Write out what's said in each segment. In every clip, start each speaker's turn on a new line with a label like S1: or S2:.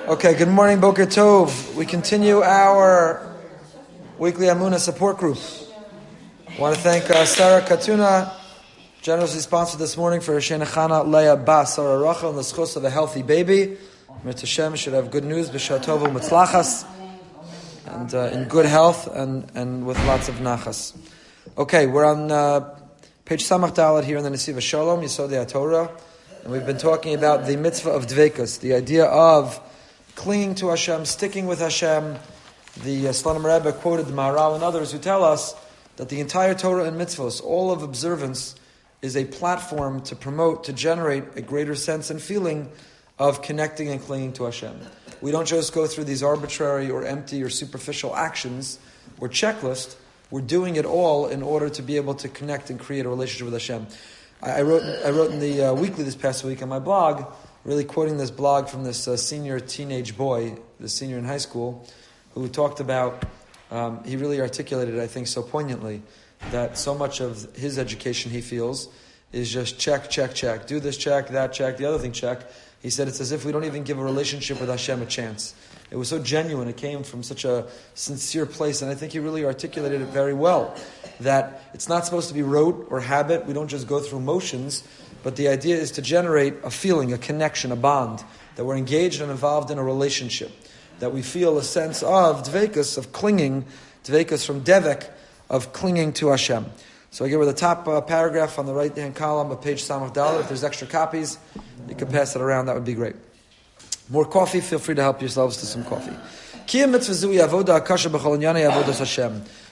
S1: Okay, good morning, Boker Tov. We continue our weekly Amunah support group. I want to thank Sarah Katuna, generously sponsored this morning for Shena Chana Leah Bas Sarah Rachel and the schus of a healthy baby. Mirta Shem should have good news, b'shar tov u'mitzlachas, and in good health and with lots of nachas. Okay, we're on page Samach Dalet here in the Nesiva Shalom, Yesodei HaTorah, and we've been talking about the mitzvah of dveikus, the idea of clinging to Hashem, sticking with Hashem. The Slonim Rebbe quoted the Maharal and others who tell us that the entire Torah and Mitzvos, all of observance, is a platform to promote, to generate a greater sense and feeling of connecting and clinging to Hashem. We don't just go through these arbitrary or empty or superficial actions or checklist. We're doing it all in order to be able to connect and create a relationship with Hashem. I wrote in the weekly this past week on my blog, really quoting this blog from this senior teenage boy, the senior in high school, who talked about, he really articulated, I think, so poignantly, that so much of his education, he feels, is just check, check, check. Do this check, that check, the other thing check. He said it's as if we don't even give a relationship with Hashem a chance. It was so genuine, it came from such a sincere place, and I think he really articulated it very well, that it's not supposed to be rote or habit. We don't just go through motions, but the idea is to generate a feeling, a connection, a bond, that we're engaged and involved in a relationship, that we feel a sense of dveikus, of clinging, dveikus from devek, of clinging to Hashem. So I give her the top paragraph on the right-hand column of page Samach Dalet. If there's extra copies, you can pass it around, that would be great. More coffee, feel free to help yourselves to some coffee.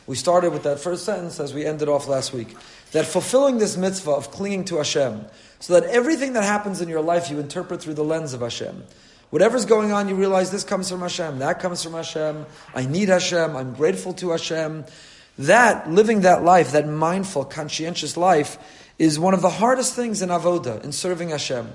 S1: We started with that first sentence as we ended off last week. That fulfilling this mitzvah of clinging to Hashem, so that everything that happens in your life you interpret through the lens of Hashem. Whatever's going on, you realize this comes from Hashem, that comes from Hashem, I need Hashem, I'm grateful to Hashem. That, living that life, that mindful, conscientious life, is one of the hardest things in avoda, in serving Hashem.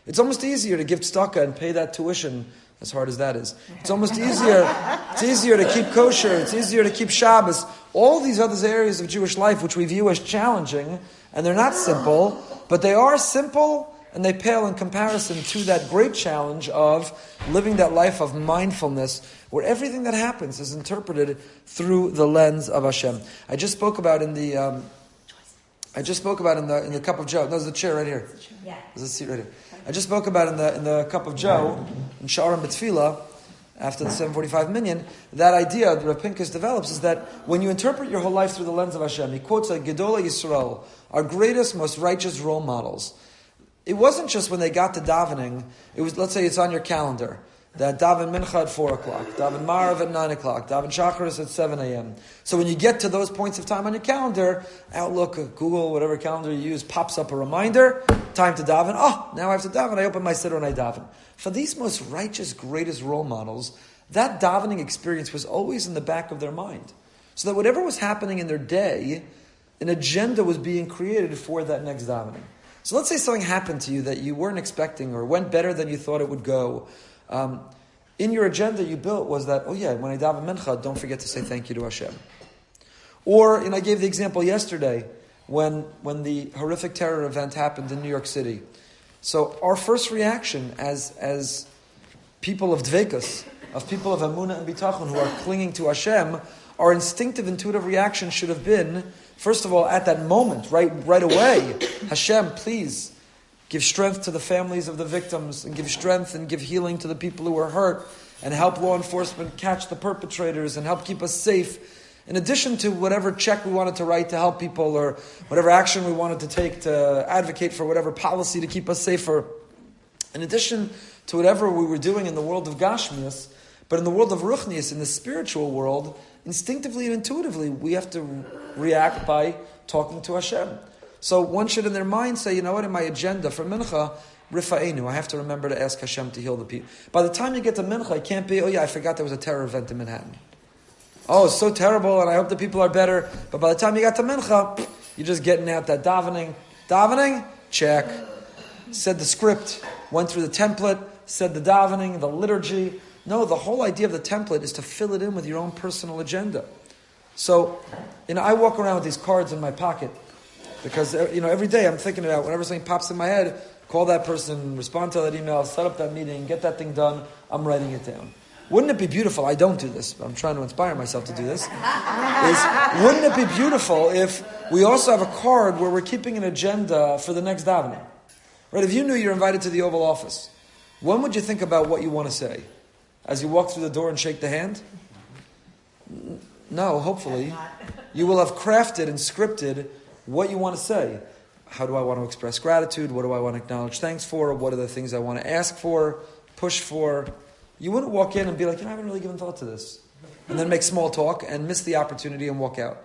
S1: It's almost easier to give tzedakah and pay that tuition, as hard as that is. It's almost easier. It's easier to keep kosher. It's easier to keep Shabbos. All these other areas of Jewish life, which we view as challenging, and they're not simple, but they are simple, and they pale in comparison to that great challenge of living that life of mindfulness, where everything that happens is interpreted through the lens of Hashem. I just spoke about in the cup of Joe. No, there's a chair right here.
S2: Yeah.
S1: There's a seat right here. I just spoke about in the cup of Joe in Sha'arim B'Tfilah after the 745 minyan. That idea that Rav Pinkus develops is that when you interpret your whole life through the lens of Hashem, he quotes a Gedolei Yisrael, our greatest, most righteous role models. It wasn't just when they got to davening. It was, let's say it's on your calendar, that daven mincha at 4 o'clock, daven marav at 9 o'clock, daven shacharis at 7 a.m. So when you get to those points of time on your calendar, Outlook, Google, whatever calendar you use, pops up a reminder, time to daven. Oh, now I have to daven. I open my siddur and I daven. For these most righteous, greatest role models, that davening experience was always in the back of their mind. So that whatever was happening in their day, an agenda was being created for that next davening. So let's say something happened to you that you weren't expecting or went better than you thought it would go. In your agenda you built was that, when I daven mincha, don't forget to say thank you to Hashem. Or, I gave the example yesterday when the horrific terror event happened in New York City. So our first reaction as people of dveikus, of people of emunah and bitachon who are clinging to Hashem, our instinctive, intuitive reaction should have been, first of all, at that moment, right away, Hashem, please give strength to the families of the victims, and give strength and give healing to the people who were hurt, and help law enforcement catch the perpetrators, and help keep us safe. In addition to whatever check we wanted to write to help people, or whatever action we wanted to take to advocate for whatever policy to keep us safer. In addition to whatever we were doing in the world of Gashmias, but in the world of Ruchnias, in the spiritual world, instinctively and intuitively, we have to react by talking to Hashem. So one should in their mind say, in my agenda for mincha, rifa'enu, I have to remember to ask Hashem to heal the people. By the time you get to mincha, it can't be, I forgot there was a terror event in Manhattan. Oh, it's so terrible, and I hope the people are better. But by the time you got to mincha, you're just getting out that davening. Davening? Check. Said the script, went through the template, said the davening, the liturgy. No, the whole idea of the template is to fill it in with your own personal agenda. So, I walk around with these cards in my pocket because, every day I'm thinking about, whenever something pops in my head, call that person, respond to that email, set up that meeting, get that thing done. I'm writing it down. Wouldn't it be beautiful? I don't do this, but I'm trying to inspire myself to do this. Wouldn't it be beautiful if we also have a card where we're keeping an agenda for the next davening? Right? If you knew you're invited to the Oval Office, when would you think about what you want to say? As you walk through the door and shake the hand? No, hopefully. You will have crafted and scripted what you want to say. How do I want to express gratitude? What do I want to acknowledge thanks for? What are the things I want to ask for, push for? You wouldn't walk in and be like, I haven't really given thought to this. And then make small talk and miss the opportunity and walk out.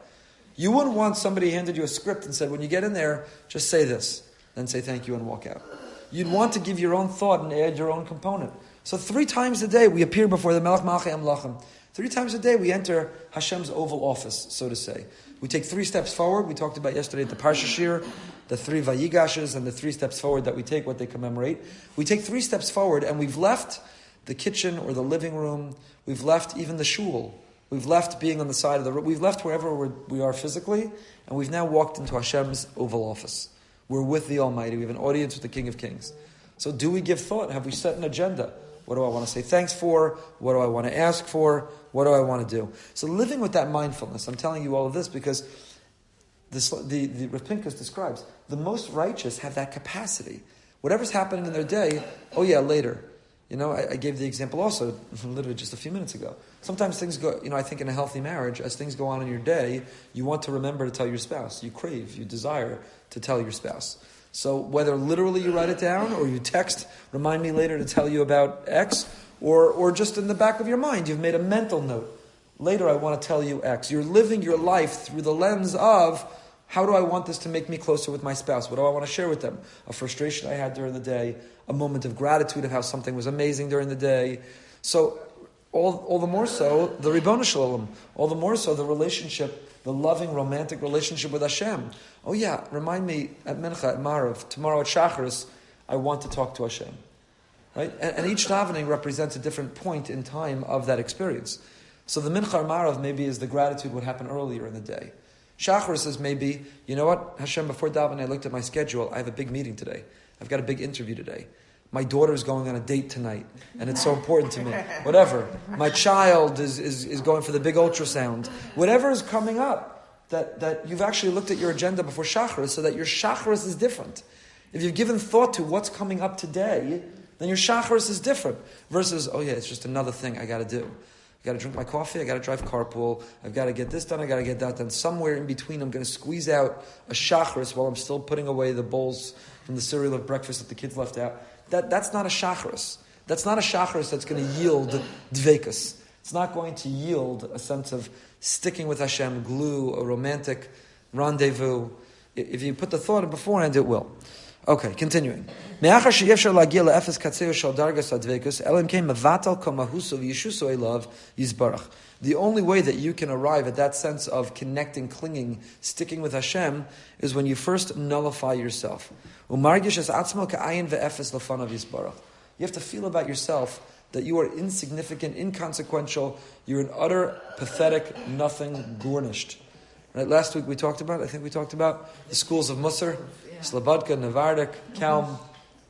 S1: You wouldn't want somebody handed you a script and said, when you get in there, just say this. Then say thank you and walk out. You'd want to give your own thought and add your own component. So 3 times a day we appear before the Melech Malchei Amlachim. 3 times a day we enter Hashem's Oval Office, so to say. We take 3 steps forward. We talked about yesterday at the Parsha Shir, the 3 Vayigashes and the 3 steps forward that we take, what they commemorate. We take 3 steps forward and we've left the kitchen or the living room. We've left even the shul. We've left being on the side of the road. We've left wherever we are physically, and we've now walked into Hashem's Oval Office. We're with the Almighty. We have an audience with the King of Kings. So do we give thought? Have we set an agenda? What do I want to say thanks for? What do I want to ask for? What do I want to do? So living with that mindfulness, I'm telling you all of this because the Rav Pinkus describes, the most righteous have that capacity. Whatever's happening in their day, oh yeah, later. You know, I gave the example also, literally just a few minutes ago. Sometimes things go, I think in a healthy marriage, as things go on in your day, you want to remember to tell your spouse. You crave, you desire to tell your spouse. So whether literally you write it down or you text, remind me later to tell you about X, or just in the back of your mind, you've made a mental note. Later I want to tell you X. You're living your life through the lens of, how do I want this to make me closer with my spouse? What do I want to share with them? A frustration I had during the day, a moment of gratitude of how something was amazing during the day. So all the more so, the Ribono Shel Olam, all the more so the relationship, the loving, romantic relationship with Hashem. Oh yeah, remind me at Mincha, at Marav, tomorrow at Shacharis, I want to talk to Hashem. Right? And each davening represents a different point in time of that experience. So the Mincha or Marav maybe is the gratitude what happened earlier in the day. Shacharis is maybe, you know what, Hashem, before davening I looked at my schedule, I have a big meeting today. I've got a big interview today. My daughter is going on a date tonight, and it's so important to me. Whatever. My child is going for the big ultrasound. Whatever is coming up, that you've actually looked at your agenda before Shacharis, so that your Shacharis is different. If you've given thought to what's coming up today, then your Shacharis is different. Versus, oh yeah, it's just another thing I got to do. I got to drink my coffee, I got to drive carpool, I've got to get this done, I got to get that done. Somewhere in between, I'm going to squeeze out a Shacharis while I'm still putting away the bowls from the cereal of breakfast that the kids left out. That's not a Shacharis. That's not a Shacharis that's going to yield dvekus. It's not going to yield a sense of sticking with Hashem, glue, a romantic rendezvous. If you put the thought in beforehand, it will. Okay, continuing. The only way that you can arrive at that sense of connecting, clinging, sticking with Hashem is when you first nullify yourself. You have to feel about yourself that you are insignificant, inconsequential, you're an utter, pathetic, nothing, garnished. Right? Last week we talked about the schools of Musar, Slobodka, Navardik, Kalm,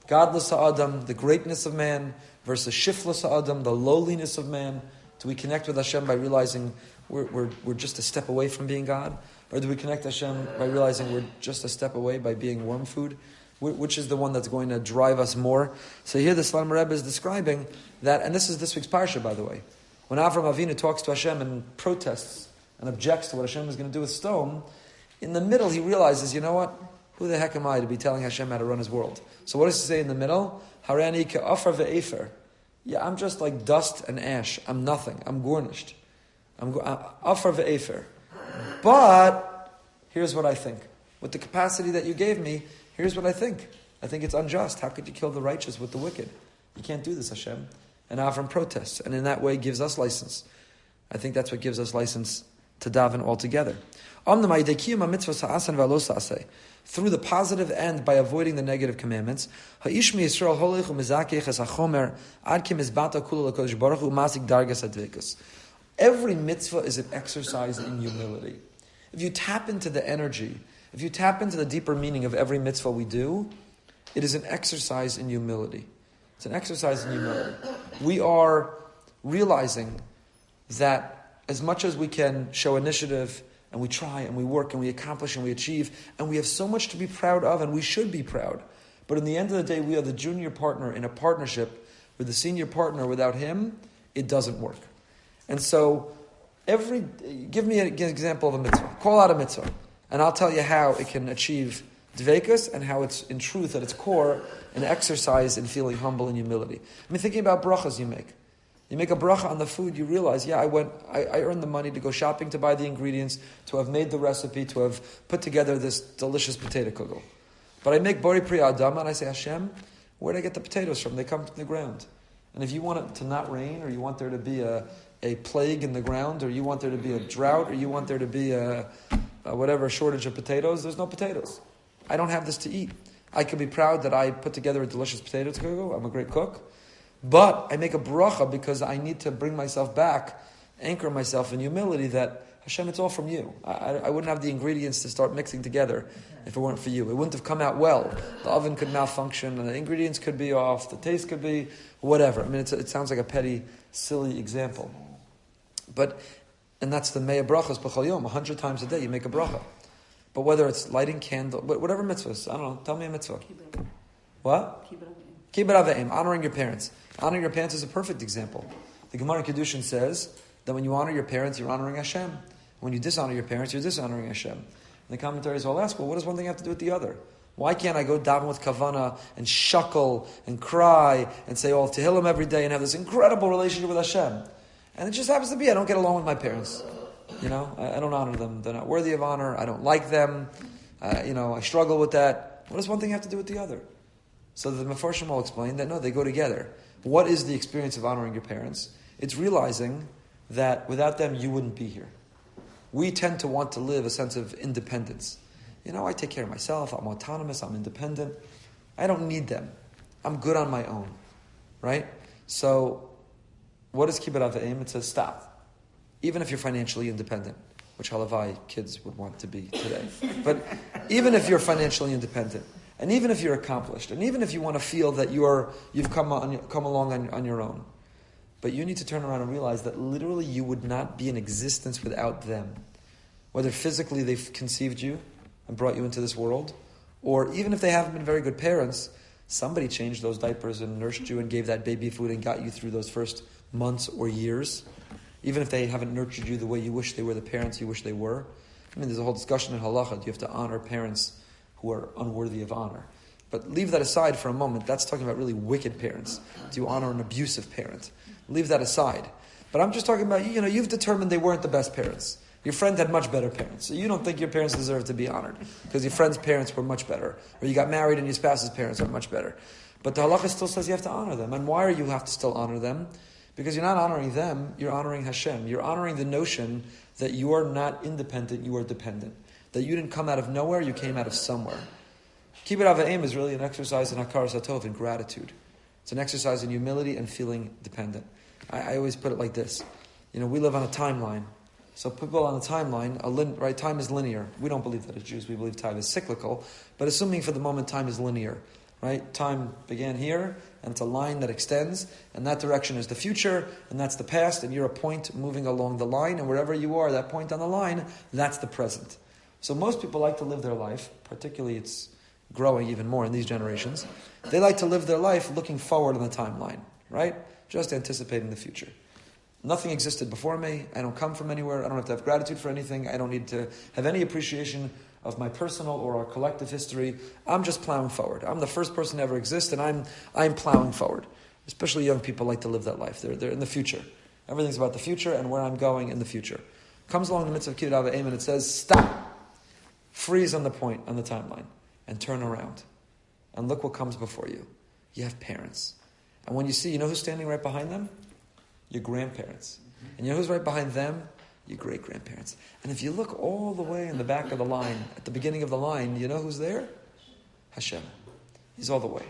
S1: godless Adam, the greatness of man, versus shiftless Adam, the lowliness of man. Do we connect with Hashem by realizing we're just a step away from being God? Or do we connect Hashem by realizing we're just a step away by being worm food? Which is the one that's going to drive us more? So here the Slam Rebbe is describing that, and this is this week's parsha, by the way. When Avram Avinu talks to Hashem and protests and objects to what Hashem is going to do with stone, in the middle he realizes, you know what? Who the heck am I to be telling Hashem how to run his world? So what does he say in the middle? Harani ka'afar ve'efer. Yeah, I'm just like dust and ash. I'm nothing. I'm garnished. I'm afar ve'efer. But here's what I think. With the capacity that you gave me, here's what I think. I think it's unjust. How could you kill the righteous with the wicked? You can't do this, Hashem. And Avram protests, and in that way gives us license. I think that's what gives us license to daven altogether. Through the positive end by avoiding the negative commandments. Every mitzvah is an exercise in humility. If you tap into the energy, if you tap into the deeper meaning of every mitzvah we do, It is an exercise in humility. It's an exercise in humility. We are realizing that as much as we can show initiative, and we try, and we work, and we accomplish, and we achieve, and we have so much to be proud of, and we should be proud. But in the end of the day, we are the junior partner in a partnership with the senior partner. Without him, it doesn't work. And so, give me an example of a mitzvah. Call out a mitzvah, and I'll tell you how it can achieve dveikus, and how it's, in truth, at its core, an exercise in feeling humble and humility. I mean, thinking about brachas you make. You make a bracha on the food, you realize, I earned the money to go shopping, to buy the ingredients, to have made the recipe, to have put together this delicious potato kugel. But I make bori pri adama, and I say, Hashem, where did I get the potatoes from? They come from the ground. And if you want it to not rain, or you want there to be a plague in the ground, or you want there to be a drought, or you want there to be a shortage of potatoes, there's no potatoes. I don't have this to eat. I can be proud that I put together a delicious potato kugel. I'm a great cook. But I make a bracha because I need to bring myself back, anchor myself in humility that, Hashem, it's all from you. I wouldn't have the ingredients to start mixing together if it weren't for you. It wouldn't have come out well. The oven could malfunction, and the ingredients could be off, the taste could be whatever. I mean, it sounds like a petty, silly example. And that's the Me'ah Brachas B'chol Yom. 100 times a day you make a bracha. But whether it's lighting candle, whatever mitzvahs, I don't know, tell me a mitzvah. What? Kibbut Avim, honoring your parents. Honoring your parents is a perfect example. The Gemara in Kedushin says that when you honor your parents, you're honoring Hashem. When you dishonor your parents, you're dishonoring Hashem. And the commentaries all ask, what does one thing have to do with the other? Why can't I go daven with kavana and shuckle and cry and say all Tehillim every day and have this incredible relationship with Hashem? And it just happens to be I don't get along with my parents. I don't honor them. They're not worthy of honor. I don't like them. I struggle with that. What does one thing have to do with the other? So the Mefarshim will explain that no, they go together. What is the experience of honoring your parents? It's realizing that without them, you wouldn't be here. We tend to want to live a sense of independence. I take care of myself. I'm autonomous. I'm independent. I don't need them. I'm good on my own. Right? So, what is Kibbut Avim? It says stop. Even if you're financially independent, which halavai kids would want to be today. But even if you're financially independent, and even if you're accomplished, and even if you want to feel that you've come along on your own, but you need to turn around and realize that literally you would not be in existence without them. Whether physically they've conceived you and brought you into this world, or even if they haven't been very good parents, somebody changed those diapers and nursed you and gave that baby food and got you through those first months or years. Even if they haven't nurtured you the way you wish they were the parents you wish they were. There's a whole discussion in halacha. Do you have to honor parents who are unworthy of honor? But leave that aside for a moment. That's talking about really wicked parents. Do you honor an abusive parent? Leave that aside. But I'm just talking about, you've determined they weren't the best parents. Your friend had much better parents. So you don't think your parents deserve to be honored because your friend's parents were much better. Or you got married and your spouse's parents are much better. But the halacha still says you have to honor them. And why do you have to still honor them? Because you're not honoring them, you're honoring Hashem. You're honoring the notion that you are not independent, you are dependent. That you didn't come out of nowhere, you came out of somewhere. Kibbut Avim is really an exercise in Hakaras HaTov, in gratitude. It's an exercise in humility and feeling dependent. I always put it like this. We live on a timeline. So people on a timeline, right? Time is linear. We don't believe that as Jews. We believe time is cyclical. But assuming for the moment time is linear, right? Time began here, and it's a line that extends, and that direction is the future, and that's the past, and you're a point moving along the line, and wherever you are, that point on the line, that's the present. So most people like to live their life, particularly it's growing even more in these generations, they like to live their life looking forward on the timeline, right? Just anticipating the future. Nothing existed before me, I don't come from anywhere, I don't have to have gratitude for anything, I don't need to have any appreciation of my personal or our collective history. I'm just plowing forward. I'm the first person to ever exist, and I'm plowing forward. Especially young people like to live that life. They're in the future. Everything's about the future and where I'm going in the future. Comes along the mitzvah of Kibbut Avim, and it says, stop. Freeze on the point, on the timeline, and turn around. And look what comes before you. You have parents. And when you see, who's standing right behind them? Your grandparents. And who's right behind them? Your great-grandparents. And if you look all the way in the back of the line, at the beginning of the line, you know who's there? Hashem. He's all the way.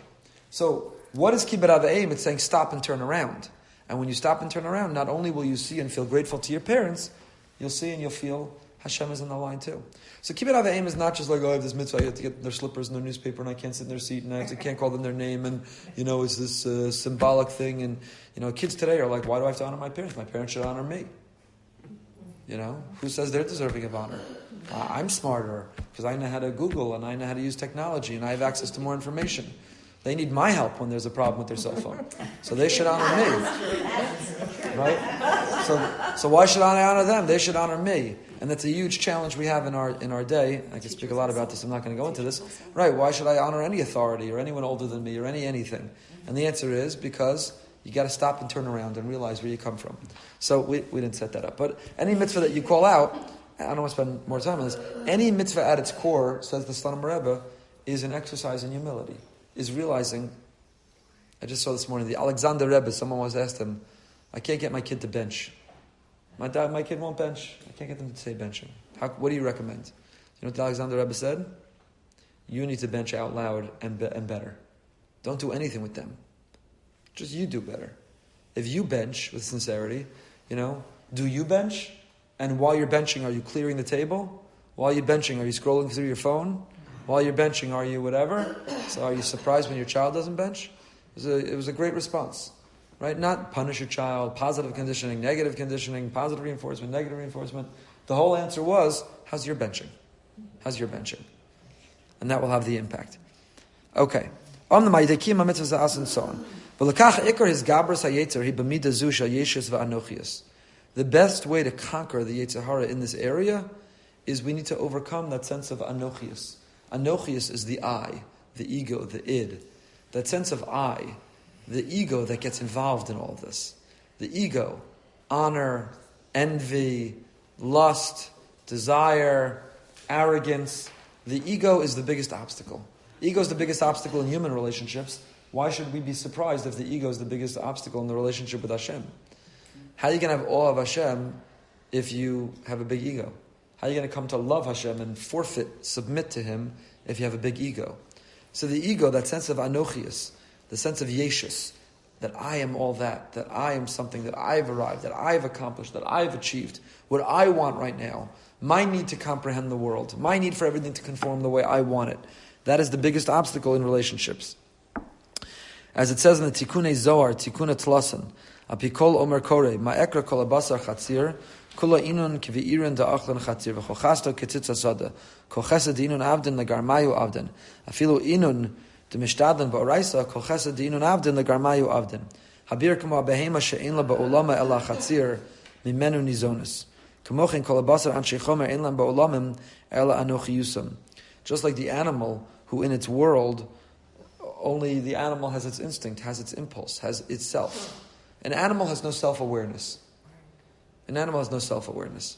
S1: So, what is Kibbut Avim? It's saying stop and turn around. And when you stop and turn around, not only will you see and feel grateful to your parents, you'll see and you'll feel Hashem is in the line too. So kibbut av v'eim is not just like, I have this mitzvah, I have to get their slippers and their newspaper, and I can't sit in their seat, and can't call them their name, and it's this symbolic thing. And kids today are like, why do I have to honor my parents? My parents should honor me. Who says they're deserving of honor? I'm smarter because I know how to Google and I know how to use technology and I have access to more information. They need my help when there's a problem with their cell phone. So they should honor me. Right? So why should I honor them? They should honor me. And that's a huge challenge we have in our day. I can speak a lot about this. I'm not going to go into this. Right, why should I honor any authority or anyone older than me or anything? And the answer is because you got to stop and turn around and realize where you come from. So we didn't set that up. But any mitzvah that you call out, I don't want to spend more time on this, any mitzvah at its core, says the Slonim Rebbe, is an exercise in humility. Is realizing, I just saw this morning, the Alexander Rebbe, someone was asked him, I can't get my kid to bench. My kid won't bench. I can't get them to say benching. What do you recommend? You know what the Alexander Rebbe said? You need to bench out loud and better. Don't do anything with them. Just you do better. If you bench with sincerity, do you bench? And while you're benching, are you clearing the table? While you're benching, are you scrolling through your phone? While you're benching, are you whatever? So are you surprised when your child doesn't bench? It was a great response. Right? Not punish your child, positive conditioning, negative conditioning, positive reinforcement, negative reinforcement. The whole answer was, how's your benching? How's your benching? And that will have the impact. Okay. And so on. The best way to conquer the Yetzer Hara in this area is we need to overcome that sense of anochius. Anochius is the I, the ego, the id. That sense of I, the ego that gets involved in all of this. The ego, honor, envy, lust, desire, arrogance. The ego is the biggest obstacle. Ego is the biggest obstacle in human relationships. Why should we be surprised if the ego is the biggest obstacle in the relationship with Hashem? How are you going to have awe of Hashem if you have a big ego? How are you going to come to love Hashem and submit to Him if you have a big ego? So the ego, that sense of anochius, the sense of yeshus, that I am all that I am something, that I've arrived, that I've accomplished, that I've achieved, what I want right now, my need to comprehend the world, my need for everything to conform the way I want it. That is the biggest obstacle in relationships. As it says in the Tikkunei Zohar, Tikkun Tlasan, Apikol Omer Kore, Ma'ekra Kol Abasar Chatzir, Kula Inun Kvi'irin Da'achlan Chatzir, V'chochasto Ketzitza Sada, Kochesed Inun Avdin Lagarmayu Avdin, Afilu Inun Demishtadlan Ba'oraisa, Kochesed Inun Avdin Lagarmayu Avdin, Habir Kama Behema She'en La Ba'olama Ela Chatzir, Mimenu Nizonis, Kamochin Kol Abasar Anshe Chomer En La Ba'olamim Ela Anochi Yusam. Just like the animal who in its world, only the animal has its instinct, has its impulse, has its self. An animal has no self-awareness. An animal has no self-awareness.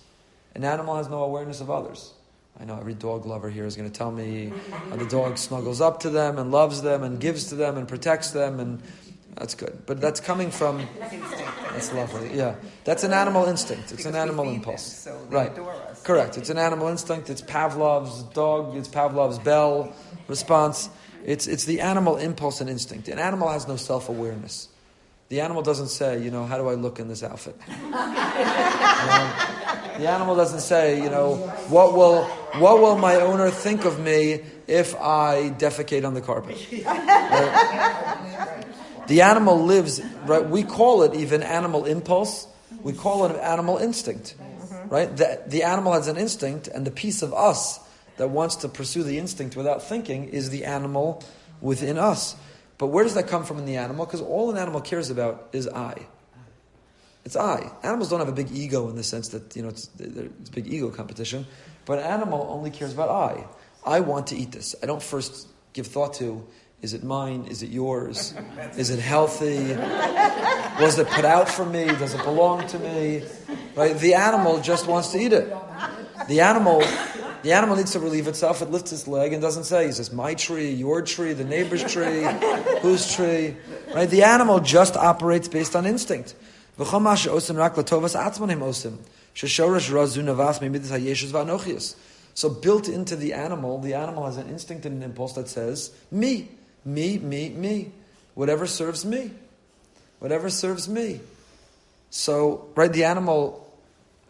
S1: An animal has no awareness of others. I know every dog lover here is going to tell me how the dog snuggles up to them and loves them and gives to them and protects them, and that's good. But that's coming from... That's lovely, yeah. That's an animal instinct. It's an animal impulse.
S2: So
S1: right. Correct. It's an animal instinct. It's Pavlov's dog. It's Pavlov's bell response. It's the animal impulse and instinct. An animal has no self-awareness. The animal doesn't say, how do I look in this outfit? The animal doesn't say, what will my owner think of me if I defecate on the carpet? Right? The animal lives, right? We call it even animal impulse. We call it animal instinct, right? The animal has an instinct, and the piece of us that wants to pursue the instinct without thinking is the animal within us. But where does that come from in the animal? Because all an animal cares about is I. It's I. Animals don't have a big ego in the sense that, it's a big ego competition. But an animal only cares about I. I want to eat this. I don't first give thought to, is it mine? Is it yours? Is it healthy? Was it put out for me? Does it belong to me? Right? The animal just wants to eat it. The animal needs to relieve itself. It lifts its leg and doesn't say, is this my tree, your tree, the neighbor's tree, whose tree? Right? The animal just operates based on instinct. So built into the animal has an instinct and an impulse that says, me. Whatever serves me. So, right, the animal,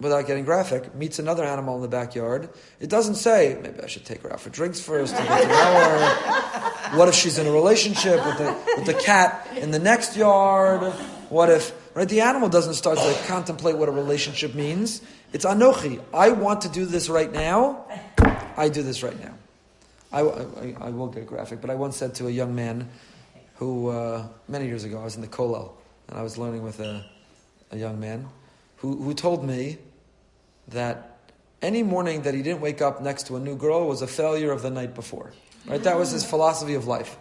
S1: without getting graphic, meets another animal in the backyard, it doesn't say, maybe I should take her out for drinks first to get to know her. What if she's in a relationship with the cat in the next yard? What if, right? The animal doesn't start to contemplate what a relationship means. It's anochi. I want to do this right now. I do this right now. I will get graphic, but I once said to a young man who, many years ago, I was in the kollel, and I was learning with a young man who told me that any morning that he didn't wake up next to a new girl was a failure of the night before. Right? That was his philosophy of life.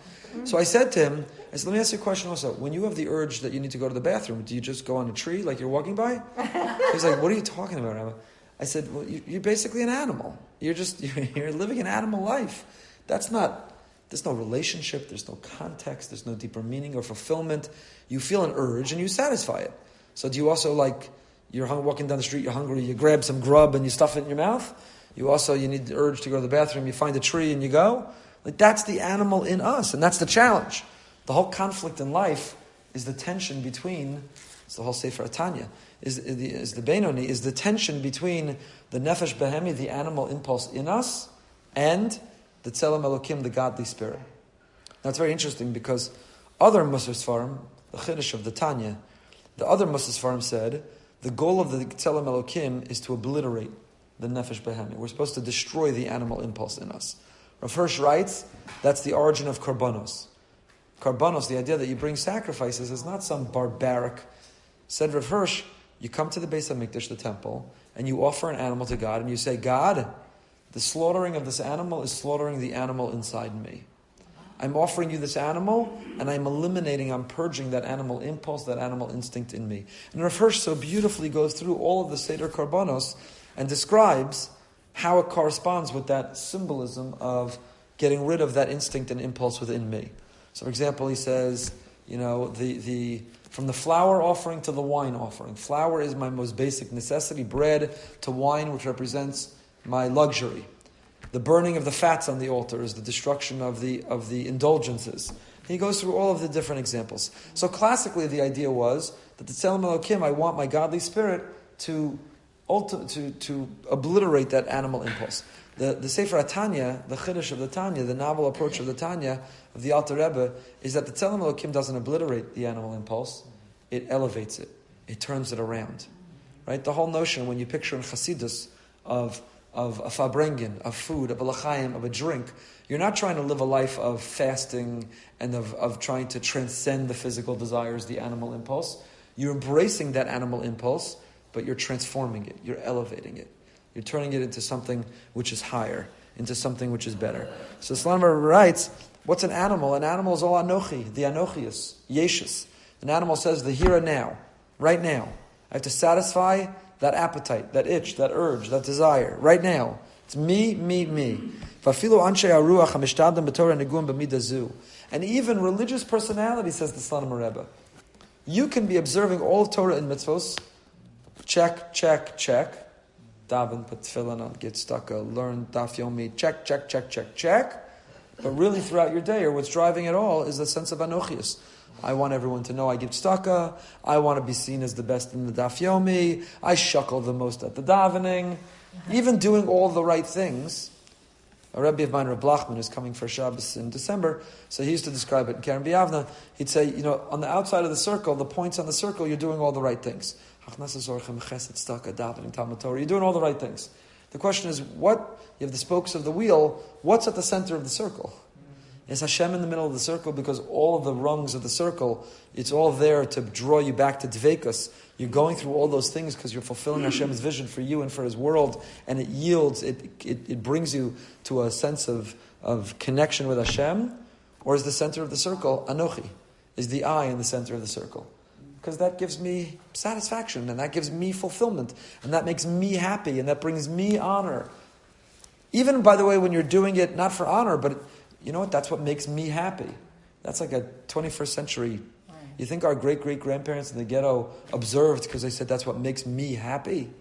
S1: So I said to him, let me ask you a question also. When you have the urge that you need to go to the bathroom, do you just go on a tree like you're walking by? He's like, what are you talking about, Rabbi? I said, well, you're basically an animal. You're living an animal life. There's no relationship, there's no context, there's no deeper meaning or fulfillment. You feel an urge and you satisfy it. So do you also you're walking down the street, you're hungry, you grab some grub and you stuff it in your mouth? You need the urge to go to the bathroom, you find a tree and you go? That's the animal in us, and that's the challenge. The whole conflict in life is the tension between, it's the whole Sefer Tanya, is the Benoni, is the tension between the Nefesh Behemi, the animal impulse in us, and the Tzelem Elokim, the godly spirit. Now it's very interesting because other Musar Sfarim, the Chiddush of the Tanya, the other Musar Sfarim said, the goal of the Tzelem Elokim is to obliterate the Nefesh Behemi. We're supposed to destroy the animal impulse in us. Rav Hirsch writes, that's the origin of Karbanos. Karbanos, the idea that you bring sacrifices, is not some barbaric. Said Rav Hirsch, you come to the Beis HaMikdash, the temple, and you offer an animal to God, and you say, God, the slaughtering of this animal is slaughtering the animal inside me. I'm offering you this animal, and I'm eliminating, I'm purging that animal impulse, that animal instinct in me. And Rav Hirsch so beautifully goes through all of the Seder Karbanos and describes how it corresponds with that symbolism of getting rid of that instinct and impulse within me. So, for example, he says, from the flour offering to the wine offering. Flour is my most basic necessity. Bread to wine, which represents my luxury. The burning of the fats on the altar is the destruction of the indulgences. He goes through all of the different examples. So classically, the idea was that the Tzelem Elokim, I want my godly spirit to obliterate that animal impulse. The Sefer Tanya, the Chiddush of the Tanya, the novel approach of the Tanya, of the Alter Rebbe, is that the Tzelem Elokim doesn't obliterate the animal impulse, it elevates it. It turns it around. Right? The whole notion, when you picture in Chassidus of a farbrengen, of food, of a l'chaim, of a drink, you're not trying to live a life of fasting and of trying to transcend the physical desires, the animal impulse. You're embracing that animal impulse, but you're transforming it, you're elevating it. You're turning it into something which is higher, into something which is better. So Slonimer writes, what's an animal? An animal is all anochi, the anochius, yeshus. An animal says the here and now, right now. I have to satisfy that appetite, that itch, that urge, that desire, right now. It's me, me, me. And even religious personality, says the Slonimer Rebbe, you can be observing all of Torah and mitzvos, check, check, check. Daven, put tefillin on, get stuck, learn daf yomi, check, check, check, check, check. But really throughout your day, or what's driving it all, is the sense of anochius. I want everyone to know I give tzedakah. I want to be seen as the best in the daf yomi. I shuckle the most at the davening. Even doing all the right things. A Rebbe of mine, Reb Blachman, who's coming for Shabbos in December, so he used to describe it in Karen B'Yavna. He'd say, on the outside of the circle, the points on the circle, you're doing all the right things. You're doing all the right things. The question is, you have the spokes of the wheel, what's at the center of the circle? Is Hashem in the middle of the circle? Because all of the rungs of the circle, it's all there to draw you back to Dveikus. You're going through all those things because you're fulfilling Hashem's vision for you and for His world, and it yields, it brings you to a sense of connection with Hashem. Or is the center of the circle Anochi? Is the I in the center of the circle? Because that gives me satisfaction, and that gives me fulfillment, and that makes me happy, and that brings me honor. Even, by the way, when you're doing it not for honor, but you know what? That's what makes me happy. That's like a 21st century. You think our great-great-grandparents in the ghetto observed because they said that's what makes me happy?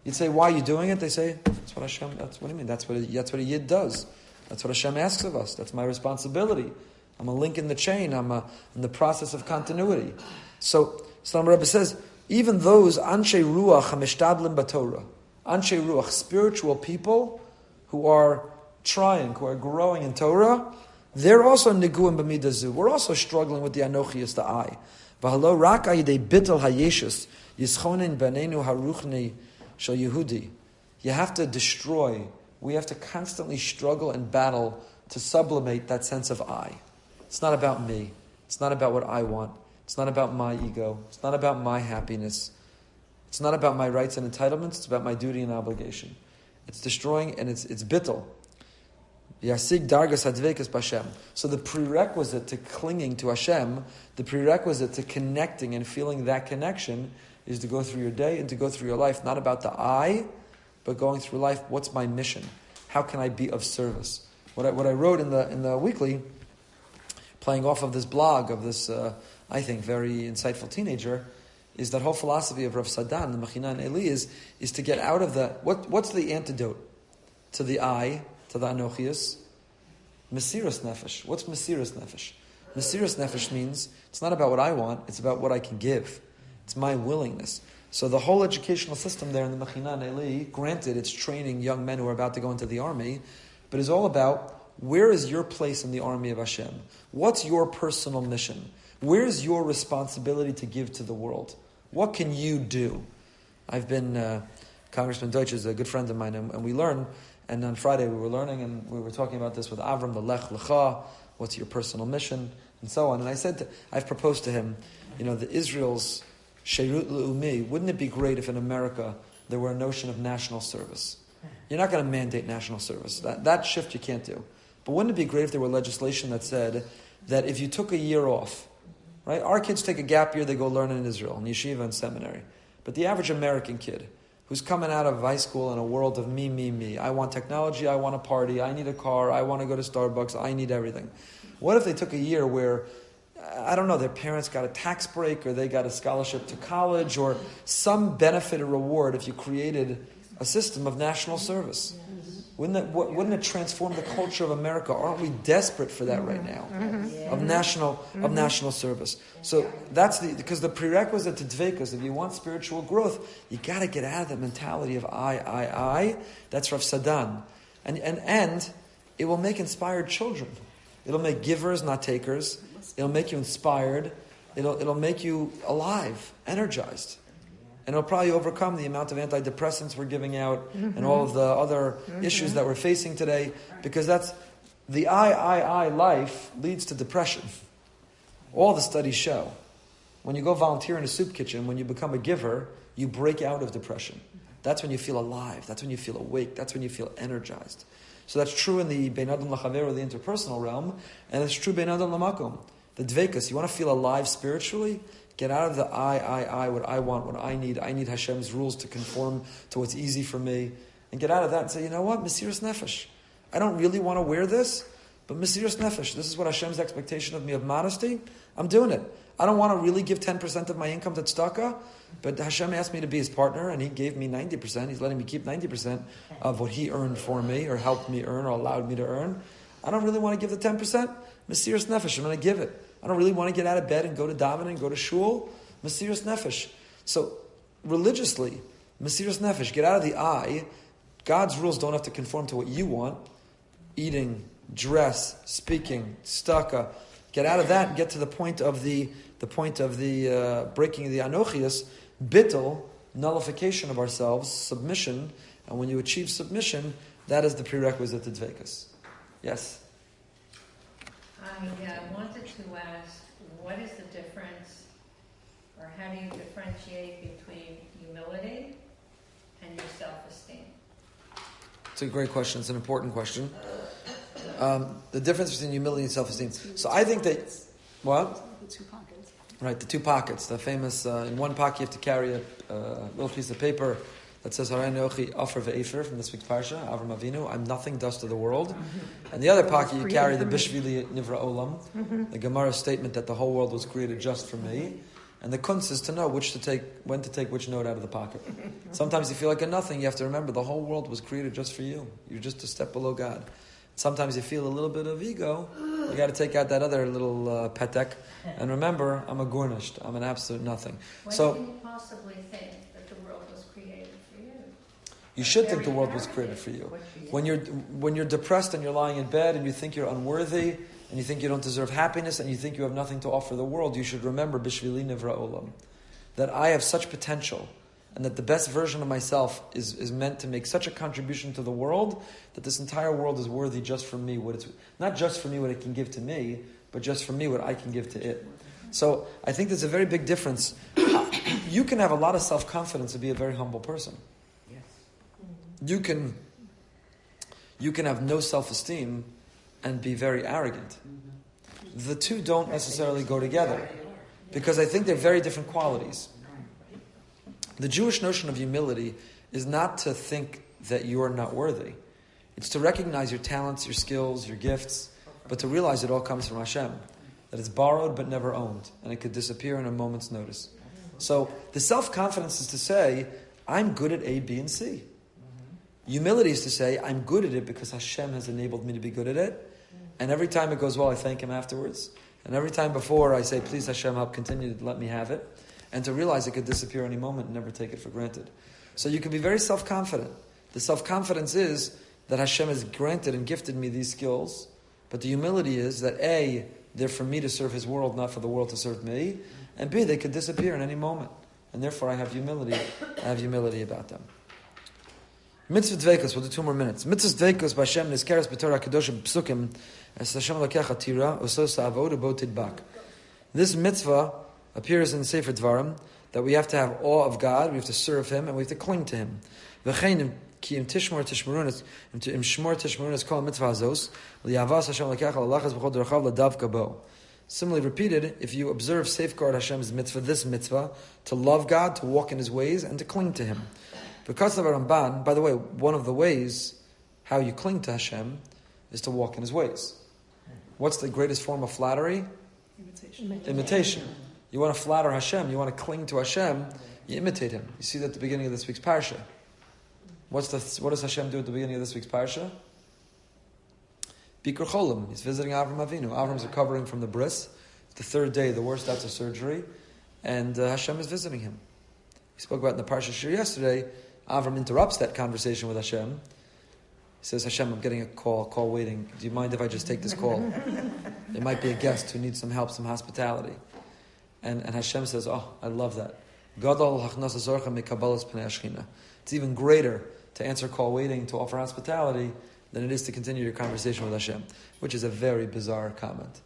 S1: You'd say, why are you doing it? They say, that's what Hashem, what do you mean? That's what a Yid does. That's what Hashem asks of us. That's my responsibility. I'm a link in the chain. I'm in the process of continuity. So Slonimer Rebbe says, even those Anshe Ruach HaMishtadlim B'Torah, Anshe Ruach, spiritual people who are trying, who are growing in Torah, they're also Niguim B'Midazu. We're also struggling with the Anochius, the I. V'halo rak ayidei bittel hayeshus, yischonin b'neinu haruchni shel Yehudi. You have to destroy, we have to constantly struggle and battle to sublimate that sense of I. It's not about me. It's not about what I want. It's not about my ego. It's not about my happiness. It's not about my rights and entitlements. It's about my duty and obligation. It's destroying, and it's bittul. Yasig dargas hadvekas b'Hashem. So the prerequisite to clinging to Hashem, the prerequisite to connecting and feeling that connection, is to go through your day and to go through your life, not about the I, but going through life. What's my mission? How can I be of service? What I wrote in the weekly, playing off of this blog of this, I think, very insightful teenager, is that whole philosophy of Rav Sadan, the Mechina and Eli, is to get out of the, what's the antidote to the I, to the Anochius? Mesiras Nefesh. What's Mesiras Nefesh? Mesiras Nefesh means it's not about what I want, it's about what I can give. It's my willingness. So the whole educational system there in the Mechina and Eli, granted it's training young men who are about to go into the army, but is all about, where is your place in the army of Hashem? What's your personal mission? Where's your responsibility to give to the world? What can you do? I've been, Congressman Deutsch is a good friend of mine, and we learn, and on Friday we were learning, and we were talking about this with Avram, the Lech Lecha, what's your personal mission, and so on. And I said, I've proposed to him, the Israel's Sheirut Le'umi, wouldn't it be great if in America there were a notion of national service? You're not going to mandate national service. That shift you can't do. But wouldn't it be great if there were legislation that said that if you took a year off, right? Our kids take a gap year, they go learn in Israel, in yeshiva and seminary. But the average American kid who's coming out of high school in a world of me, I want technology, I want a party, I need a car, I want to go to Starbucks, I need everything. What if they took a year where, I don't know, their parents got a tax break or they got a scholarship to college or some benefit or reward if you created a system of national service? Wouldn't it transform the culture of America? Aren't we desperate for that right now? Of national service. So that's because the prerequisite to dveikus, if you want spiritual growth, you got to get out of that mentality of I. That's Rav Sadan, and it will make inspired children. It'll make givers, not takers. It'll make you inspired. It'll make you alive, energized. And it'll probably overcome the amount of antidepressants we're giving out and all of the other issues that we're facing today, because that's the I life leads to depression. All the studies show. When you go volunteer in a soup kitchen, when you become a giver, you break out of depression. That's when you feel alive. That's when you feel awake. That's when you feel energized. So that's true in the Bein Adam L'Chaver, the interpersonal realm, and it's true Bein Adam L'Makom. The dveikus, you want to feel alive spiritually? Get out of the I, what I want, what I need. I need Hashem's rules to conform to what's easy for me. And get out of that and say, you know what? Mesiras Nefesh. I don't really want to wear this, but Mesiras Nefesh. This is what Hashem's expectation of me of modesty. I'm doing it. I don't want to really give 10% of my income to tzedakah, but Hashem asked me to be His partner, and He gave me 90%. He's letting me keep 90% of what He earned for me, or helped me earn, or allowed me to earn. I don't really want to give the 10%. Mesiras Nefesh. I'm going to give it. I don't really want to get out of bed and go to davening, go to shul. Mesiras Nefesh. So, religiously, Mesiras Nefesh, get out of the I. God's rules don't have to conform to what you want. Eating, dress, speaking, tzedakah. Get out of that and get to the point of the breaking of the anochias, bittul, nullification of ourselves, submission. And when you achieve submission, that is the prerequisite to dveikus. Yes?
S2: I wanted to ask, what is the difference, or how do you differentiate between humility and your self-esteem?
S1: It's a great question. It's an important question. The difference between humility and self-esteem. So I think that... What?
S3: The two pockets.
S1: Right, the two pockets. The famous... in one pocket you have to carry a little piece of paper that says Haray Nochi Afer Ve'efer from this week's parsha, Avram Avinu, I'm nothing, dust of the world. And the other pocket you carry the Bishvili Nivra Olam, the Gemara statement that the whole world was created just for me. And the kunz is to know when to take which note out of the pocket. Sometimes you feel like a nothing. You have to remember the whole world was created just for you. You're just a step below God. Sometimes you feel a little bit of ego. You got to take out that other little petek. And remember, I'm a gurnished. I'm an absolute nothing.
S2: When
S1: So
S2: can you possibly think that the world was created for you?
S1: you should think the world was created for you. When you're depressed and you're lying in bed and you think you're unworthy and you think you don't deserve happiness and you think you have nothing to offer the world, you should remember Bishvili Nivra Olam, that I have such potential and that the best version of myself is meant to make such a contribution to the world that this entire world is worthy just for me. Not just for me what it can give to me, but just for me what I can give to it. So I think there's a very big difference. You can have a lot of self-confidence and be a very humble person. You can have no self-esteem and be very arrogant. The two don't necessarily go together because I think they're very different qualities. The Jewish notion of humility is not to think that you are not worthy. It's to recognize your talents, your skills, your gifts, but to realize it all comes from Hashem. That it's borrowed but never owned, and it could disappear in a moment's notice. So the self-confidence is to say, I'm good at A, B, and C. Humility is to say, I'm good at it because Hashem has enabled me to be good at it. And every time it goes well, I thank Him afterwards. And every time before, I say, please Hashem, help continue to let me have it. And to realize it could disappear any moment and never take it for granted. So you can be very self-confident. The self-confidence is that Hashem has granted and gifted me these skills. But the humility is that A, they're for me to serve His world, not for the world to serve me. And B, they could disappear in any moment. And therefore I have humility. I have humility about them. Mitzvah Dveikus, we'll do 2 more minutes. Mitzvah Dveikus b'Hashem nizkeres b'Torah Kedoshim b'Psukim es Hashem Elokecha tira oso sa'avoda bo tidbak. This mitzvah appears in the Sefer Dvarim that we have to have awe of God, we have to serve Him, and we have to cling to Him. V'chein ki im tishmor tishmorunas im shmor tishmorunas kol mitzvah hazos liyavas Hashem Elokecha lalachas b'chol derachav ladavka bo. Similarly repeated, if you observe, safeguard Hashem's mitzvah, this mitzvah, to love God, to walk in His ways, and to cling to Him. Because of a Ramban, by the way, one of the ways how you cling to Hashem is to walk in His ways. What's the greatest form of flattery? Imitation. You want to flatter Hashem, you want to cling to Hashem, you imitate Him. You see that at the beginning of this week's parsha. What does Hashem do at the beginning of this week's parsha? Bikur Cholim. He's visiting Avram Avinu. Avram's recovering from the bris. It's the 3rd day, the worst after surgery, and Hashem is visiting him. We spoke about it in the parsha shir yesterday. Avram interrupts that conversation with Hashem. He says, Hashem, I'm getting a call waiting. Do you mind if I just take this call? There might be a guest who needs some help, some hospitality. And Hashem says, oh, I love that. Gadol hachnasa zorcha mekabalas pnei Ashchina. It's even greater to answer call waiting, to offer hospitality, than it is to continue your conversation with Hashem, which is a very bizarre comment.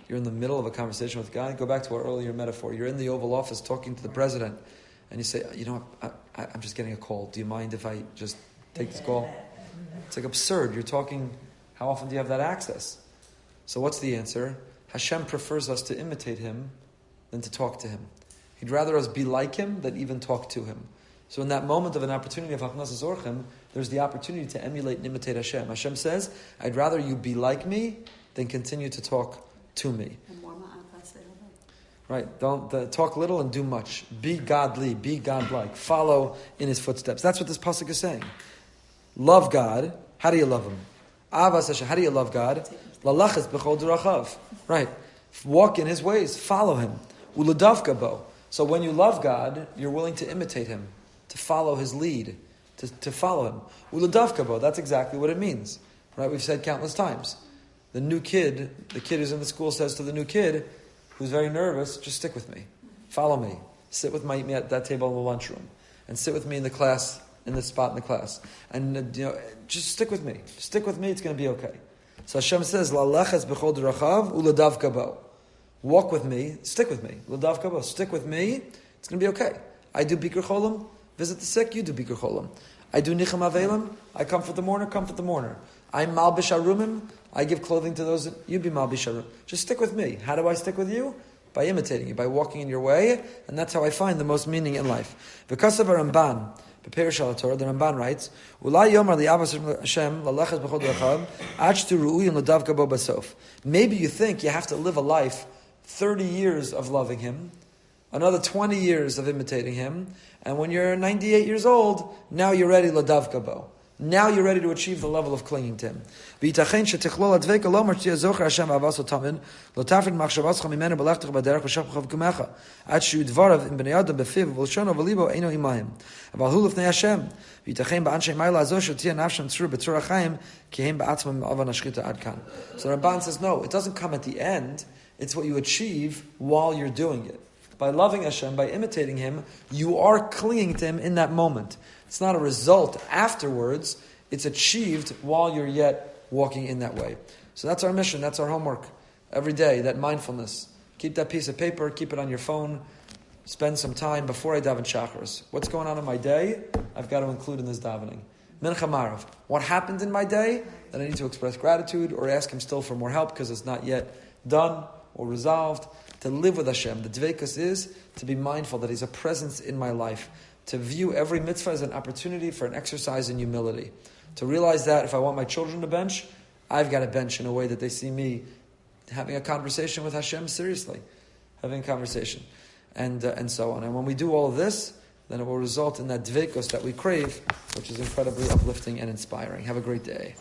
S1: You're in the middle of a conversation with God. Go back to our earlier metaphor. You're in the Oval Office talking to the president, and you say, I'm just getting a call. Do you mind if I just take this call? It's like absurd. You're talking, how often do you have that access? So what's the answer? Hashem prefers us to imitate Him than to talk to Him. He'd rather us be like Him than even talk to Him. So in that moment of an opportunity of Hachnas Zorchim, there's the opportunity to emulate and imitate Hashem. Hashem says, I'd rather you be like me than continue to talk to me. Right? Don't talk little and do much. Be godly, be godlike. Follow in His footsteps. That's what this pasuk is saying. Love God. How do you love Him? Avas Hashem. How do you love God? Lalachas b'chol derachav. Right. Walk in His ways. Follow Him. Uladavka bo. So when you love God, you're willing to imitate Him, to follow His lead, to follow Him. Uladavka bo. That's exactly what it means. Right? We've said countless times. The kid who's in the school says to the new kid, who's very nervous, just stick with me. Follow me. Sit with me at that table in the lunchroom. And sit with me in the class, in this spot in the class. And just stick with me. Stick with me, it's going to be okay. So Hashem says, Lalechas b'chol derachav uladavka bo. Walk with me, stick with me. Ladavka bo. Stick with me, it's going to be okay. I do bikur cholim, visit the sick, you do bikur cholim. I do nicham avelim, I comfort the mourner. I'm malbish arumim, I give clothing to those, you be malbish arum. Just stick with me. How do I stick with you? By imitating you, by walking in your way, and that's how I find the most meaning in life. Because of a Ramban, Be'Perish HaTorah, the Ramban writes, Ulai yomar li'avas Hashem lalachas b'chol derachav achtu ru'uyin l'davka bo basof. Maybe you think you have to live a life 30 years of loving Him, another 20 years of imitating Him, and when you're 98 years old, now you're ready l'davka bo. Now you're ready to achieve the level of clinging to Him. V'yitachin shetichlol adveka lo martia zocher Hashem v'avaso tamin lo tafrid machshavascha mimenu b'lechtech b'derech v'shapchav kumecha ad shu dvarav im bnei adam b'fiv v'lshono v'libo eino imahim aval hu lefnei Hashem v'yitachin ba'anshei mayla azo shetia nafshem tzur b'tzur achayim ki hem ba'atzmam avan ashchita ad kan. So Ramban says, no, it doesn't come at the end. It's what you achieve while you're doing it. By loving Hashem, by imitating Him, you are clinging to Him in that moment. It's not a result afterwards. It's achieved while you're yet walking in that way. So that's our mission. That's our homework. Every day, that mindfulness. Keep that piece of paper. Keep it on your phone. Spend some time before I daven Shacharis. What's going on in my day? I've got to include in this davening. Mincha Marav. What happened in my day that I need to express gratitude or ask Him still for more help because it's not yet done or resolved. To live with Hashem. The dveikus is to be mindful that He's a presence in my life. To view every mitzvah as an opportunity for an exercise in humility. To realize that if I want my children to bench, I've got to bench in a way that they see me having a conversation with Hashem seriously. Having a conversation. And so on. And when we do all of this, then it will result in that dveikus that we crave, which is incredibly uplifting and inspiring. Have a great day.